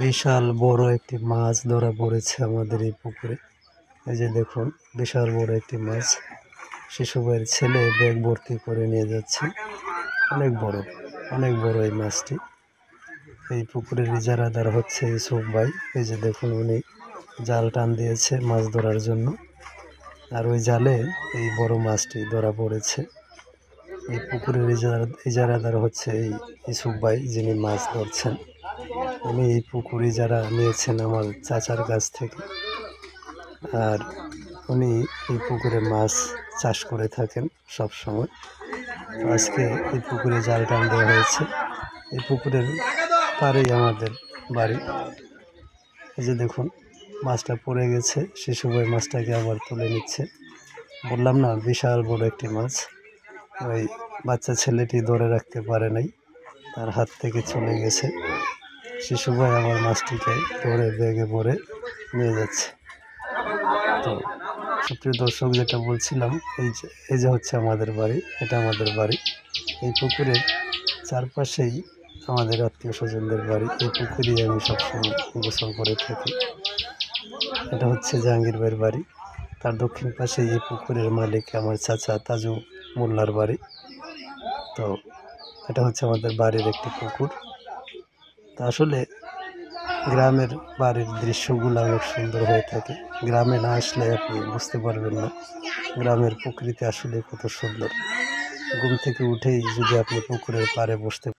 বিশাল বড় একটি মাছ ধরা পড়েছে আমাদের এই পুকুরে। এই যে দেখুন, বিশাল বড় একটি মাছ শিশু ভাইয়ের ছেলে ব্যাগ ভর্তি করে নিয়ে যাচ্ছে। অনেক বড় এই মাছটি। এই পুকুরের ইজারাদার হচ্ছে ইউসুফ ভাই। এই যে দেখুন, উনি জাল টান দিয়েছে মাছ ধরার জন্য, আর ওই জালে এই বড় মাছটি ধরা পড়েছে। এই পুকুরের ইজারাদার হচ্ছে এই ইউসুফ ভাই, যিনি মাছ ধরছেন। উনি এই পুকুর ইজারা নিয়েছেন আমার চাচার কাছ থেকে, আর উনি এই পুকুরে মাছ চাষ করে থাকেন সব সময়। আজকে এই পুকুরে জাল টান দেওয়া হয়েছে। এই পুকুরের পাড়েই আমাদের বাড়ি। এই যে দেখুন, মাছটা পড়ে গেছে, শিশু ভাই মাছটাকে আবার তুলে নিচ্ছে। বললাম না, বিশাল বড় একটি মাছ। ওই বাচ্চা ছেলেটি ধরে রাখতে পারে নাই, তার হাত থেকে চলে গেছে। শিশু ভাই আমার মাছটিকে ধরে ব্যাগে ভরে নিয়ে যাচ্ছে। তো সুপ্রিয় দর্শক, যেটা বলছিলাম, এই যে হচ্ছে আমাদের বাড়ি, এটা আমাদের বাড়ি। এই পুকুরের চারপাশেই আমাদের আত্মীয় স্বজনদের বাড়ি। এই পুকুরেই আমি সবসময় গোসল করে থাকি। এটা হচ্ছে জাহাঙ্গীর ভাইয়ের বাড়ি। তার দক্ষিণ পাশে এই পুকুরের মালিক আমার চাচা তাজু মোল্লার বাড়ি। তো এটা হচ্ছে আমাদের বাড়ির একটি পুকুর। তা আসলে গ্রামের বাড়ির দৃশ্যগুলো অনেক সুন্দর হয়ে থাকে। গ্রামে না আসলে আপনি বুঝতে পারবেন না গ্রামের প্রকৃতি আসলে কত সুন্দর। ঘুম থেকে উঠেই যদি আপনি পুকুরের পাড়ে বসতে